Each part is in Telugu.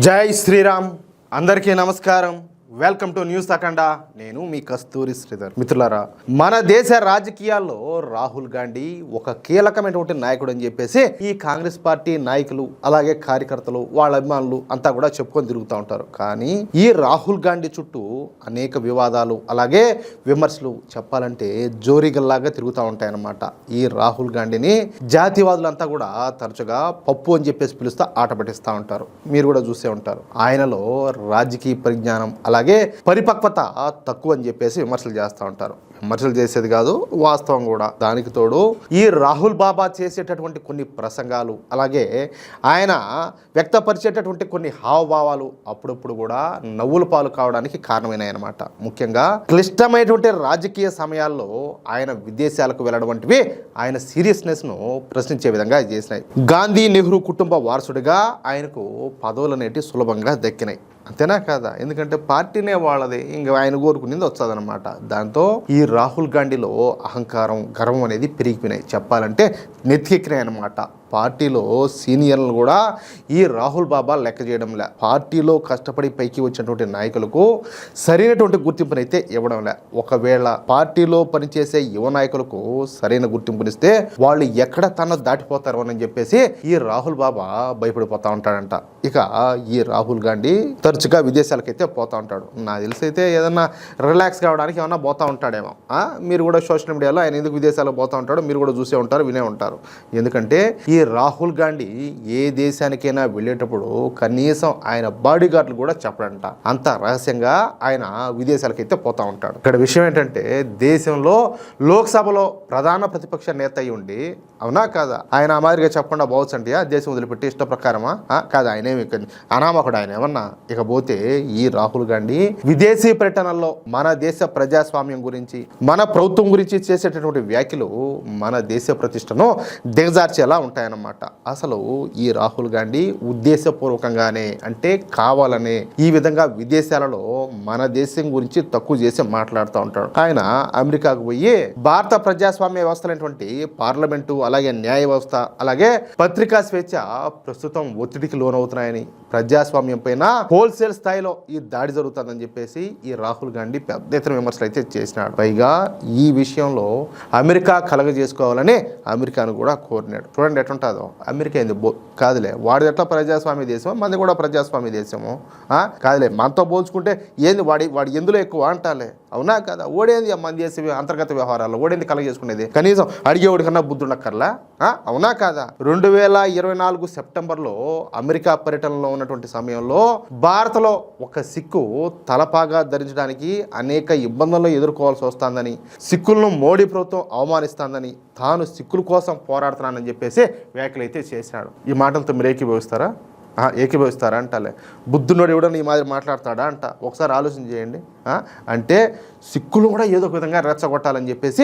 జై శ్రీరామ్. అందరికీ నమస్కారం. వెల్కమ్ టు న్యూస్ అఖండ. నేను మీ కస్తూరి శ్రీధర్. మిత్రులారా, మన దేశ రాజకీయాల్లో రాహుల్ గాంధీ ఒక కీలకమైనటువంటి నాయకుడు అని చెప్పేసి ఈ కాంగ్రెస్ పార్టీ నాయకులు అలాగే కార్యకర్తలు వాళ్ళ అభిమానులు అంతా కూడా చెప్పుకొని తిరుగుతూ ఉంటారు. కానీ ఈ రాహుల్ గాంధీ చుట్టూ అనేక వివాదాలు అలాగే విమర్శలు చెప్పాలంటే జోరీగల్లాగా తిరుగుతూ ఉంటాయన్నమాట. ఈ రాహుల్ గాంధీని జాతీయవాదులంతా కూడా తరచుగా పప్పు అని చెప్పేసి పిలుస్తూ ఆట పట్టిస్తూ ఉంటారు. మీరు కూడా చూసే ఉంటారు. ఆయనలో రాజకీయ పరిజ్ఞానం అలాగే పరిపక్వత తక్కువ అని చెప్పేసి విమర్శలు చేస్తూ ఉంటారు. విమర్శలు చేసేది కాదు, వాస్తవం కూడా. దానికి తోడు ఈ రాహుల్ బాబా చేసేటటువంటి కొన్ని ప్రసంగాలు అలాగే ఆయన వ్యక్తపరిచేటటువంటి కొన్ని హావభావాలు అప్పుడప్పుడు కూడా నవ్వుల పాలు కావడానికి కారణమైనాయి అన్నమాట. ముఖ్యంగా క్లిష్టమైనటువంటి రాజకీయ సమయాల్లో ఆయన విదేశాలకు వెళ్ళడం వంటివి ఆయన సీరియస్నెస్ను ప్రశ్నించే విధంగా చేసినాయి. గాంధీ నెహ్రూ కుటుంబ వారసుడిగా ఆయనకు పదవులు అనేటి సులభంగా దక్కినాయి. అంతేనా కాదా? ఎందుకంటే పార్టీనే వాళ్ళది, ఇంకా ఆయన కోరుకునేది వచ్చదనమాట. దాంతో ఈ రాహుల్ గాంధీలో అహంకారం గర్వం అనేది పెరిగిపోయినాయి. చెప్పాలంటే నెత్తికెక్కినాయి అనమాట. పార్టీలో సీనియర్లు కూడా ఈ రాహుల్ బాబా లెక్క చేయడంలే. పార్టీలో కష్టపడి పైకి వచ్చినటువంటి నాయకులకు సరైనటువంటి గుర్తింపునైతే ఇవ్వడంలే. ఒకవేళ పార్టీలో పనిచేసే యువ నాయకులకు సరైన గుర్తింపునిస్తే వాళ్ళు ఎక్కడ తన దాటిపోతారు అని చెప్పేసి ఈ రాహుల్ బాబా భయపడిపోతా ఉంటాడంట. ఇక ఈ రాహుల్ గాంధీ తరచుగా విదేశాలకైతే పోతా ఉంటాడు. నాకు తెలిసి అయితే ఏదన్నా రిలాక్స్ కావడానికి ఏమన్నా పోతా ఉంటాడేమో. మీరు కూడా సోషల్ మీడియాలో ఆయన ఎందుకు విదేశాలకు పోతా ఉంటాడో మీరు కూడా చూసే ఉంటారు, వినే ఉంటారు. ఎందుకంటే ఈ రాహుల్ గాంధీ ఏ దేశానికైనా వెళ్ళేటప్పుడు కనీసం ఆయన బాడీ గార్డులు కూడా చెప్పడంట. అంత రహస్యంగా ఆయన విదేశాలకైతే పోతా ఉంటాడు. ఇక్కడ విషయం ఏంటంటే, దేశంలో లోక్సభలో ప్రధాన ప్రతిపక్ష నేత అయి ఉండి, అవునా కాదా, ఆయన ఆ మాదిరిగా చెప్పకుండా పోవచ్చు అంటే దేశం వదిలిపెట్టి ఇష్ట ప్రకారమా? కాదు, ఆయనేమి అనామకుడు ఆయన ఏమన్నా. ఇకపోతే ఈ రాహుల్ గాంధీ విదేశీ పర్యటనల్లో మన దేశ ప్రజాస్వామ్యం గురించి మన ప్రభుత్వం గురించి చేసేటటువంటి వ్యాఖ్యలు మన దేశ ప్రతిష్టను దిగజార్చేలా ఉంటాయన్నమాట. అసలు ఈ రాహుల్ గాంధీ ఉద్దేశపూర్వకంగానే, అంటే కావాలనే ఈ విధంగా విదేశాలలో మన దేశం గురించి తక్కువ చేసి మాట్లాడుతూ ఉంటాడు. ఆయన అమెరికాకు పోయి భారత ప్రజాస్వామ్య వ్యవస్థలైనటువంటి పార్లమెంటు అలాగే న్యాయ వ్యవస్థ అలాగే పత్రికా స్వేచ్ఛ ప్రస్తుతం ఒత్తిడికి లోనవుతున్నాయని, ప్రజాస్వామ్యం పైన హోల్సేల్ స్థాయిలో ఈ దాడి జరుగుతుందని చెప్పేసి ఈ రాహుల్ గాంధీ పెద్ద ఎత్తున విమర్శలు అయితే చేసినాడు. పైగా ఈ విషయంలో అమెరికా కలగజేసుకోవాలని అమెరికాను కూడా కోరినాడు. చూడండి ఎట్లుంటుందో. అమెరికా ఏంది కాదులే, వాడి ఎట్లా ప్రజాస్వామ్య దేశమో మనది కూడా ప్రజాస్వామ్య దేశము. కాదులే, మనతో పోల్చుకుంటే ఏంది వాడి ఎందులో ఎక్కువ అంటాలే, అవునా కదా? ఓడేంది మన దేశ అంతర్గత వ్యవహారాల్లో ఓడేంది కలగజేసుకునేది? కనీసం అడిగేవాడి కన్నా బుద్ధుండక్కర్లా, అవునా కాదా? 2024 సెప్టెంబర్లో అమెరికా పర్యటనలో ఉన్నటువంటి సమయంలో భారత్లో ఒక సిక్కు తలపాగా ధరించడానికి అనేక ఇబ్బందులను ఎదుర్కోవాల్సి వస్తుందని, సిక్కులను మోడీ ప్రభుత్వం అవమానిస్తుందని, తాను సిక్కుల కోసం పోరాడుతున్నానని చెప్పేసి వ్యాఖ్యలు అయితే చేశాడు. ఈ మాటలతో మీరు ఏకీభవిస్తారా అంటాలే. బుద్ధునోడు ఎవడని ఈ మాదిరి మాట్లాడతాడా అంట. ఒకసారి ఆలోచన చేయండి. అంటే సిక్కులు కూడా ఏదో ఒక విధంగా రెచ్చగొట్టాలని చెప్పేసి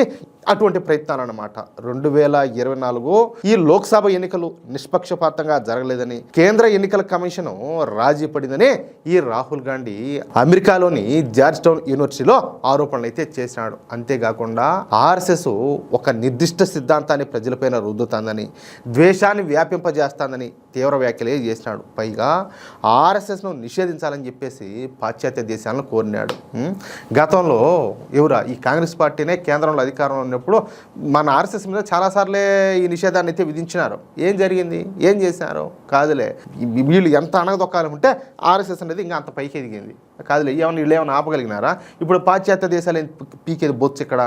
అటువంటి ప్రయత్నాలు అన్నమాట. 2024 ఈ లోక్సభ ఎన్నికలు నిష్పక్షపాతంగా జరగలేదని, కేంద్ర ఎన్నికల కమిషన్ రాజీ పడిందని ఈ రాహుల్ గాంధీ అమెరికాలోని జార్జ్ టౌన్ యూనివర్సిటీలో ఆరోపణలు అయితే చేసినాడు. అంతేకాకుండా ఆర్ఎస్ఎస్ ఒక నిర్దిష్ట సిద్ధాంతాన్ని ప్రజలపైన రుద్దుతుందని, ద్వేషాన్ని వ్యాపింపజేస్తుందని తీవ్ర వ్యాఖ్యలే చేసినాడు. పైగా ఆర్ఎస్ఎస్ను నిషేధించాలని చెప్పేసి పాశ్చాత్య దేశాలను కోరినాడు. గతంలో ఈ కాంగ్రెస్ పార్టీనే కేంద్రంలో అధికారంలో ఉన్నప్పుడు మన ఆర్ఎస్ఎస్ మీద చాలాసార్లే ఈ నిషేధాన్ని అయితే విధించినారు. ఏం జరిగింది? ఏం చేసినారు? కాదులే, వీళ్ళు ఎంత అణగదొక్కాలంటే ఆర్ఎస్ఎస్ అనేది ఇంకా అంత పైకి ఎదిగింది. కాదులే, వీళ్ళు ఏమైనా ఆపగలిగినారా? ఇప్పుడు పాశ్చాత్య దేశాలు పీకేది బొచ్చు ఇక్కడ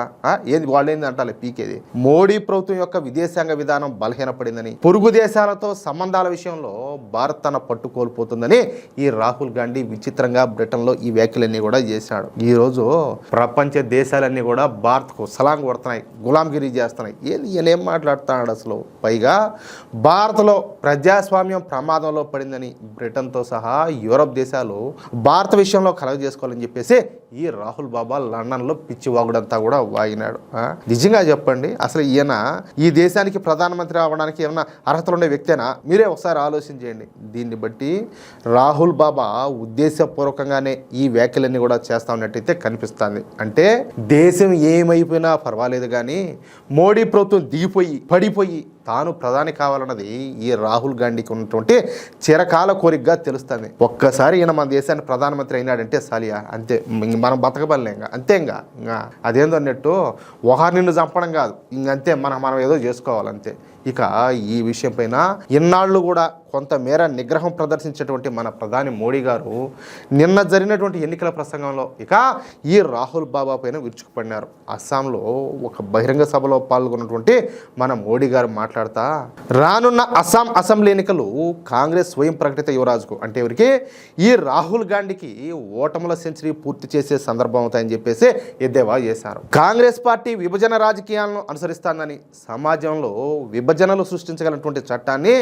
ఏంది? వాళ్ళు ఏంది అంటాలే పీకేది. మోడీ ప్రభుత్వం యొక్క విదేశాంగ విధానం బలహీనపడిందని, పొరుగు దేశాలతో సంబంధాల విషయంలో భారత్ తన పట్టు కోల్పోతుందని ఈ రాహుల్ గాంధీ విచిత్రంగా బ్రిటన్లో ఈ వ్యాఖ్యలన్నీ కూడా చేశాడు. ఈరోజు ప్రపంచ దేశాలన్నీ కూడా భారత్కు సలాం కొడుతున్నాయి, గులాంగిరి చేస్తున్నాయి. ఏం మాట్లాడుతున్నాడు అసలు? పైగా భారత్లో ప్రజాస్వామ్యం ప్రమాదంలో పడిందని బ్రిటన్తో సహా యూరప్ దేశాలు భారత విషయంలో కలగజేసుకోవాలని చెప్పేసి ఈ రాహుల్ బాబా లండన్లో పిచ్చి వాగుడంతా కూడా వాగినాడు. నిజంగా చెప్పండి, అసలు ఈయన ఈ దేశానికి ప్రధానమంత్రి అవ్వడానికి ఏమైనా అర్హతలు ఉండే వ్యక్తేనా? మీరే ఒకసారి ఆలోచించేయండి. దీన్ని బట్టి రాహుల్ బాబా ఉద్దేశపూర్వకంగానే ఈ వ్యాఖ్యలన్నీ కూడా చేస్తా ఉన్నట్టయితే కనిపిస్తుంది. అంటే దేశం ఏమైపోయినా పర్వాలేదు కానీ మోడీ ప్రభుత్వం దిగిపోయి పడిపోయి తాను ప్రధాని కావాలన్నది ఈ రాహుల్ గాంధీకి ఉన్నటువంటి చిరకాల కోరికగా తెలుస్తుంది. ఒక్కసారి ఈయన మన దేశానికి ప్రధానమంత్రి అయినాడంటే సాలియా అంతే, మనం బతకబడలే అంతే. ఇంకా అదేందో అన్నట్టు ఒకరి నిన్ను చంపడం కాదు, ఇంకంతే మనం ఏదో చేసుకోవాలంతే. ఇక ఈ విషయం పైన ఇన్నాళ్ళు కూడా కొంతమేర నిగ్రహం ప్రదర్శించేటువంటి మన ప్రధాని మోడీ గారు నిన్న జరిగినటువంటి ఎన్నికల ప్రసంగంలో ఇక ఈ రాహుల్ బాబా పైన విరుచుకుపడినారు. అస్సాంలో ఒక బహిరంగ సభలో పాల్గొన్నటువంటి మన మోడీ గారు మాట్లాడుతా రానున్న అస్సాం అసెంబ్లీ ఎన్నికలు కాంగ్రెస్ స్వయం ప్రకటిత యువరాజుకు అంటే ఎవరికి ఈ రాహుల్ గాంధీకి ఓటముల సెంచరీ పూర్తి చేసే సందర్భం అవుతాయని చెప్పేసి ఎద్దేవా చేశారు. కాంగ్రెస్ పార్టీ విభజన రాజకీయాలను అనుసరిస్తానని, సమాజంలో విభజనలు సృష్టించగలటువంటి చట్టాన్ని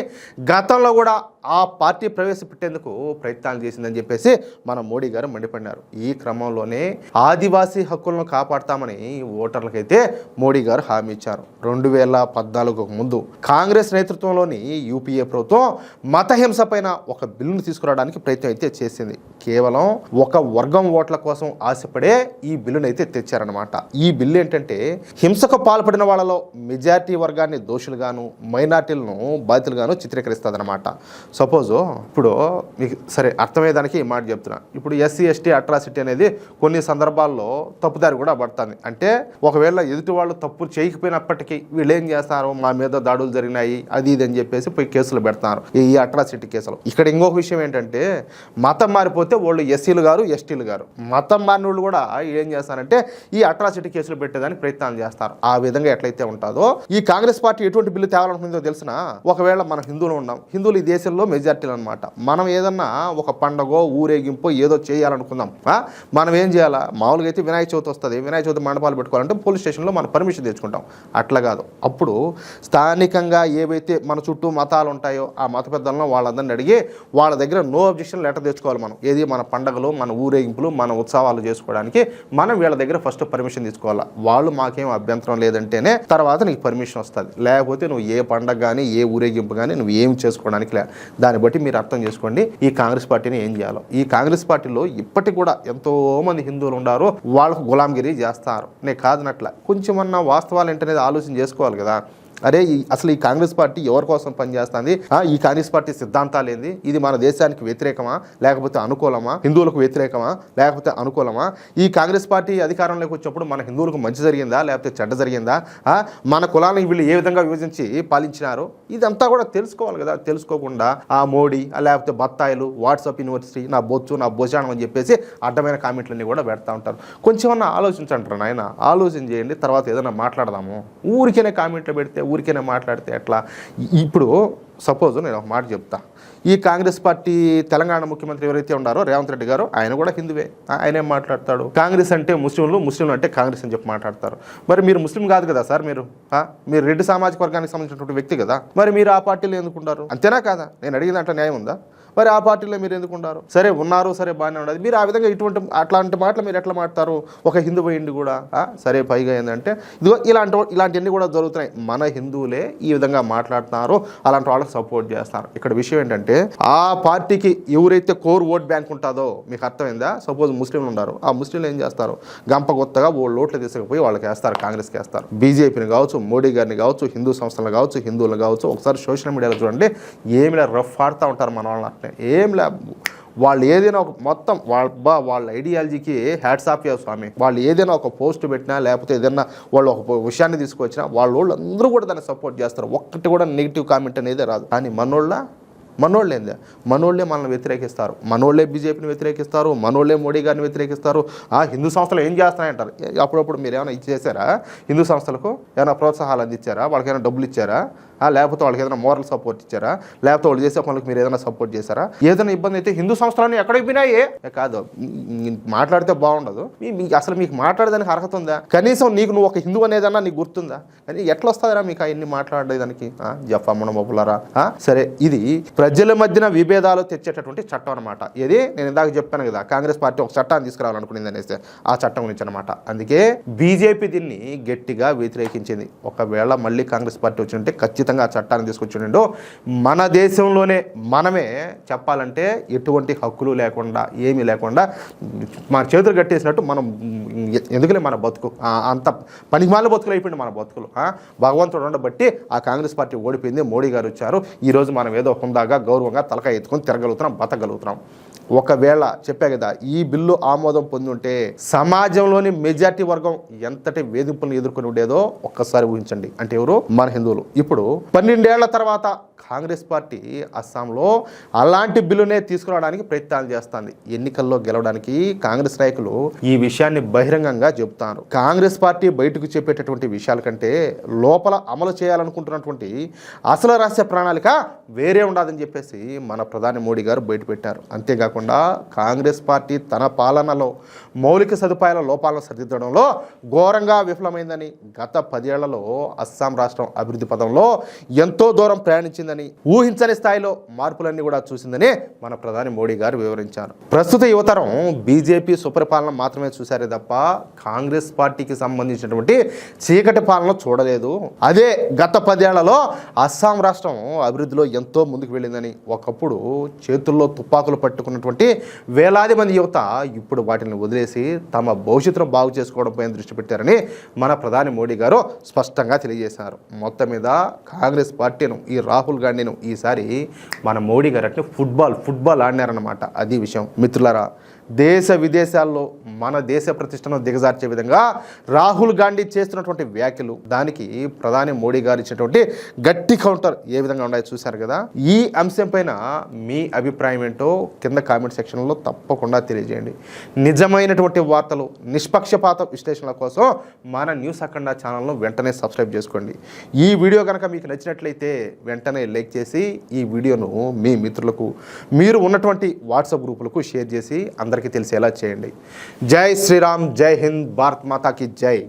గతంలో కూడా ఆ పార్టీ ప్రవేశపెట్టేందుకు ప్రయత్నాలు చేసిందని చెప్పేసి మన మోడీ గారు మండిపడినారు. ఈ క్రమంలోనే ఆదివాసీ హక్కులను కాపాడతామని ఓటర్లకైతే మోడీ గారు హామీ ఇచ్చారు. 2014 ముందు కాంగ్రెస్ నేతృత్వంలోని యూపీఏ ప్రభుత్వం మతహింస పైన ఒక బిల్లును తీసుకురావడానికి ప్రయత్నం అయితే చేసింది. కేవలం ఒక వర్గం ఓట్ల కోసం ఆశపడే ఈ బిల్లును అయితే తెచ్చారనమాట. ఈ బిల్లు ఏంటంటే హింసకు పాల్పడిన వాళ్ళలో మెజారిటీ వర్గాన్ని దోషులుగాను, మైనార్టీలను బాధితులుగాను చిత్రీకరిస్తుందన్నమాట. సపోజ్ ఇప్పుడు మీకు సరే అర్థమయ్యేదానికి ఈ మాట చెప్తున్నా. ఇప్పుడు ఎస్సీ ఎస్టీ అట్రాసిటీ అనేది కొన్ని సందర్భాల్లో తప్పుదారి కూడా పడుతుంది. అంటే ఒకవేళ ఎదుటి వాళ్ళు తప్పు చేయకపోయినప్పటికీ వీళ్ళు ఏం చేస్తారు, మా మీద దాడులు జరిగినాయి అది ఇది అని చెప్పేసి పోయి కేసులు పెడతారు, ఈ అట్రాసిటీ కేసులు. ఇక్కడ ఇంకొక విషయం ఏంటంటే మతం మారిపోతే వాళ్ళు ఎస్సీలు గారు ఎస్టీలు గారు, మతం మారిన వాళ్ళు కూడా ఏం చేస్తారంటే ఈ అట్రాసిటీ కేసులు పెట్టేదానికి ప్రయత్నాలు చేస్తారు. ఆ విధంగా ఎట్లయితే ఉంటుందో ఈ కాంగ్రెస్ పార్టీ ఎటువంటి బిల్లు తేవాలనుకుందో తెలిసిన, ఒకవేళ మనం హిందువులు ఉన్నాం, హిందువులు ఈ దేశంలో మెజార్టీలు అనమాట. మనం ఏదన్నా ఒక పండగో ఊరేగింపో ఏదో చేయాలనుకుందాం, మనం ఏం చేయాలా, మామూలుగా అయితే వినాయక చవితి వస్తుంది, వినాయక చవితి మండపాలు పెట్టుకోవాలంటే పోలీస్ స్టేషన్లో మనం పర్మిషన్ తెచ్చుకుంటాం. అట్లా కాదు, అప్పుడు స్థానికంగా ఏవైతే మన చుట్టూ మతాలు ఉంటాయో ఆ మత పెద్దలను వాళ్ళందరినీ అడిగి వాళ్ళ దగ్గర నో అబ్జెక్షన్ లెటర్ తెచ్చుకోవాలి. మనం ఏది మన పండగలు, మన ఊరేగింపులు, మన ఉత్సవాలు చేసుకోవడానికి మనం వీళ్ళ దగ్గర ఫస్ట్ పర్మిషన్ తీసుకోవాలా. వాళ్ళు మాకేం అభ్యంతరం లేదంటేనే తర్వాత నీకు పర్మిషన్ వస్తుంది. లేకపోతే నువ్వు ఏ పండగ కానీ ఏ ఊరేగింపు కానీ నువ్వు ఏం చేసుకోవడానికి దాన్ని బట్టి మీరు అర్థం చేసుకోండి ఈ కాంగ్రెస్ పార్టీని ఏం చేయాలో. ఈ కాంగ్రెస్ పార్టీలో ఇప్పటికి కూడా ఎంతో మంది హిందువులు ఉన్నారు, వాళ్ళకు గులాంగిరి చేస్తారు. నేను కాదనట్ల కొంచెమన్నా వాస్తవాలు ఏంటనేది ఆలోచన చేసుకోవాలి కదా. అరే అసలు ఈ కాంగ్రెస్ పార్టీ ఎవరి కోసం పనిచేస్తుంది, ఈ కాంగ్రెస్ పార్టీ సిద్ధాంతాలు ఏంది, ఇది మన దేశానికి వ్యతిరేకమా లేకపోతే అనుకూలమా, హిందువులకు వ్యతిరేకమా లేకపోతే అనుకూలమా, ఈ కాంగ్రెస్ పార్టీ అధికారంలోకి వచ్చినప్పుడు మన హిందువులకు మంచి జరిగిందా లేకపోతే చెడ్డ జరిగిందా, మన కులాలను వీళ్ళు ఏ విధంగా విభజించి పాలించినారు, ఇదంతా కూడా తెలుసుకోవాలి కదా. తెలుసుకోకుండా ఆ మోడీ లేకపోతే బత్తాయిలు, వాట్సాప్ యూనివర్సిటీ, నా బొచ్చు నా భోజనం అని చెప్పేసి అడ్డమైన కామెంట్లన్నీ కూడా పెడతా ఉంటారు. కొంచెమన్నా ఆలోచించంటారు నాయన, ఆలోచన చేయండి, తర్వాత ఏదైనా మాట్లాడదాము. ఊరికేనే కామెంట్లు పెడితే ఊరికేనే మాట్లాడితే ఎట్లా. ఇప్పుడు సపోజ్ నేను ఒక మాట చెప్తా, ఈ కాంగ్రెస్ పార్టీ తెలంగాణ ముఖ్యమంత్రి ఎవరైతే ఉన్నారో రేవంత్ రెడ్డి గారు, ఆయన కూడా హిందువే. ఆయన ఏం మాట్లాడతాడు, కాంగ్రెస్ అంటే ముస్లింలు, ముస్లింలు అంటే కాంగ్రెస్ అని చెప్పి మాట్లాడతారు. మరి మీరు ముస్లిం కాదు కదా సార్, మీరు రెడ్డి సామాజిక వర్గానికి సంబంధించినటువంటి వ్యక్తి కదా, మరి మీరు ఆ పార్టీలో ఎందుకుంటారు, అంతేనా కాదా? నేను అడిగిన దాంట్లో న్యాయం ఉందా? మరి ఆ పార్టీలో మీరు ఎందుకుంటారు? సరే ఉన్నారు, సరే బాగానే ఉండదు. మీరు ఆ విధంగా అట్లాంటి మాటలు మీరు ఎట్లా మాట్లాడతారు? ఒక హిందూ పోయింది కూడా సరే. పైగా ఏంటంటే ఇదిగో ఇలాంటివన్నీ కూడా జరుగుతున్నాయి. మన హిందువులే ఈ విధంగా మాట్లాడుతున్నారు, అలాంటి వాళ్ళకి సపోర్ట్ చేస్తారు. ఇక్కడ విషయం ఏంటంటే ఆ పార్టీకి ఎవరైతే కోర్ ఓట్ బ్యాంక్ ఉంటుందో మీకు అర్థమైందా? సపోజ్ ముస్లింలు ఉన్నారు, ఆ ముస్లింలు ఏం చేస్తారు, గంప కొత్తగా ఓళ్ళు ఓట్లు తీసుకుపోయి వాళ్ళకి వేస్తారు, కాంగ్రెస్కి వేస్తారు. బీజేపీని కావచ్చు, మోడీ గారిని కావచ్చు, హిందూ సంస్థలు కావచ్చు, హిందువులు కావచ్చు, ఒకసారి సోషల్ మీడియాలో చూడండి, ఏమిలా రఫ్ ఆడుతూ ఉంటారు మన వాళ్ళని. ఏం లే, వాళ్ళు ఏదైనా ఒక మొత్తం వాళ్ళ ఐడియాలజీకి హ్యాట్స్ ఆఫ్ యా స్వామి. వాళ్ళు ఏదైనా ఒక పోస్ట్ పెట్టినా లేకపోతే ఏదైనా వాళ్ళు ఒక విషయాన్ని తీసుకొచ్చినా వాళ్ళు అందరూ కూడా దాన్ని సపోర్ట్ చేస్తారు. ఒక్కటి కూడా నెగిటివ్ కామెంట్ అనేది రాదు. కానీ మనోళ్ళేందే, మనోళ్ళే మనల్ని వ్యతిరేకిస్తారు, మనోళ్ళే బీజేపీని వ్యతిరేకిస్తారు, మనోళ్ళే మోడీ గారిని వ్యతిరేకిస్తారు. హిందూ సంస్థలు ఏం చేస్తున్నాయంటారు. అప్పుడప్పుడు మీరు ఏమైనా ఇచ్చేసారా హిందూ సంస్థలకు? ఏమైనా ప్రోత్సాహాలు అందించారా? వాళ్ళకి ఏమైనా డబ్బులు ఇచ్చారా? లేకపోతే వాళ్ళకి ఏదైనా మోరల్ సపోర్ట్ ఇచ్చారా? లేకపోతే వాళ్ళు చేసే పనులకు మీరు ఏదైనా సపోర్ట్ చేశారా? ఏదైనా ఇబ్బంది అయితే హిందూ సంస్థలన్నీ ఎక్కడికి పోయినాయే కాదు, మాట్లాడితే బాగుండదు. అసలు మీకు మాట్లాడేదానికి అర్హత ఉందా? కనీసం నువ్వు ఒక హిందూ అనేదన్నా నీకు గుర్తుందా? కానీ ఎట్లా వస్తుందిరా మీకు అవన్నీ మాట్లాడేదానికి? జఫా మన మొబులరా? సరే, ఇది ప్రజల మధ్యన విభేదాలు తెచ్చేటటువంటి చట్టం అనమాట. ఇది నేను ఇందాక చెప్పాను కదా, కాంగ్రెస్ పార్టీ ఒక చట్టాన్ని తీసుకురావాలనుకునేది అనేసి ఆ చట్టం గురించి అనమాట. అందుకే బీజేపీ దీన్ని గట్టిగా వ్యతిరేకించింది. ఒకవేళ మళ్ళీ కాంగ్రెస్ పార్టీ వచ్చింటే ఖచ్చితంగా ఆ చట్టాన్ని తీసుకొచ్చిండో మన దేశంలోనే మనమే చెప్పాలంటే ఎటువంటి హక్కులు లేకుండా ఏమీ లేకుండా మన చేతులు కట్టేసినట్టు మనం ఎందుకులే మన బతుకు అంత పనికిమాల బతుకులు అయిపోయింది మన బతుకులు. భగవంతుడు ఉండబట్టి ఆ కాంగ్రెస్ పార్టీ ఓడిపోయింది, మోడీ గారు వచ్చారు, ఈరోజు మనం ఏదో హుందాగా గౌరవంగా తలకాయ ఎత్తుకొని తిరగలుగుతున్నాం, బతకగలుగుతున్నాం. ఒకవేళ చెప్పా కదా ఈ బిల్లు ఆమోదం పొంది ఉంటే సమాజంలోని మెజార్టీ వర్గం ఎంతటి వేధింపులను ఎదుర్కొని ఉండేదో ఒక్కసారి ఊహించండి. అంటే ఎవరు? మన హిందువులు. ఇప్పుడు 12 ఏళ్ల తర్వాత కాంగ్రెస్ పార్టీ అస్సాంలో అలాంటి బిల్లునే తీసుకురావడానికి ప్రయత్నాలు చేస్తుంది. ఎన్నికల్లో గెలవడానికి కాంగ్రెస్ నాయకులు ఈ విషయాన్ని బహిరంగంగా చెబుతారు. కాంగ్రెస్ పార్టీ బయటకు చెప్పేటటువంటి విషయాల కంటే లోపల అమలు చేయాలనుకుంటున్నటువంటి అసలు రహస్య ప్రణాళిక వేరే ఉండదని చెప్పేసి మన ప్రధాని మోడీ గారు బయటపెట్టారు. అంతేకాకుండా కాంగ్రెస్ పార్టీ తన పాలనలో మౌలిక సదుపాయాల లోపాలను సరిదిద్దడంలో ఘోరంగా విఫలమైందని, గత 10 ఏళ్లలో అస్సాం రాష్ట్రం అభివృద్ధి పదంలో ఎంతో దూరం ప్రయాణించిందని, ఊహించని స్థాయిలో మార్పులన్నీ కూడా చూసిందని మన ప్రధాని మోడీ గారు వివరించారు. ప్రస్తుత యువతరం బీజేపీ సుపరిపాలన మాత్రమే చూశారే తప్ప కాంగ్రెస్ పార్టీకి సంబంధించినటువంటి చీకటి పాలన చూడలేదు. అదే గత 10 ఏళ్లలో అస్సాం రాష్ట్రం అభివృద్ధిలో ఎంతో ముందుకు వెళ్ళిందని, ఒకప్పుడు చేతుల్లో తుపాకులు పట్టుకున్నటువంటి వేలాది మంది యువత ఇప్పుడు వాటిని వదిలేసి తమ భవిష్యత్తును బాగు చేసుకోవడం పైన దృష్టి పెట్టారని మన ప్రధాని మోడీ గారు స్పష్టంగా తెలియజేశారు. మొత్తం మీద కాంగ్రెస్ పార్టీను, ఈ రాహుల్ గాంధీను ఈసారి మన మోడీ గారు ఫుట్బాల్ ఆడినారన్నమాట. అది విషయం. మిత్రులారా, దేశ విదేశాల్లో మన దేశ ప్రతిష్టను దిగజార్చే విధంగా రాహుల్ గాంధీ చేస్తున్నటువంటి వ్యాఖ్యలు, దానికి ప్రధాని మోడీ గారు ఇచ్చినటువంటి గట్టి కౌంటర్ ఏ విధంగా ఉన్నాయో చూశారు కదా. ఈ అంశం పైన మీ అభిప్రాయం ఏంటో కింద కామెంట్ సెక్షన్లో తప్పకుండా తెలియజేయండి. నిజమైనటువంటి వార్తలు, నిష్పక్షపాత విశ్లేషణల కోసం మన న్యూస్ అఖండ ఛానల్ను వెంటనే సబ్స్క్రైబ్ చేసుకోండి. ఈ వీడియో కనుక మీకు నచ్చినట్లయితే వెంటనే లైక్ చేసి ఈ వీడియోను మీ మిత్రులకు, మీరు ఉన్నటువంటి వాట్సాప్ గ్రూపులకు షేర్ చేసి అందరికీ తెలిసేలా చేయండి. జై శ్రీరామ్, జై హింద్, భారత్ మాతా కీ జై.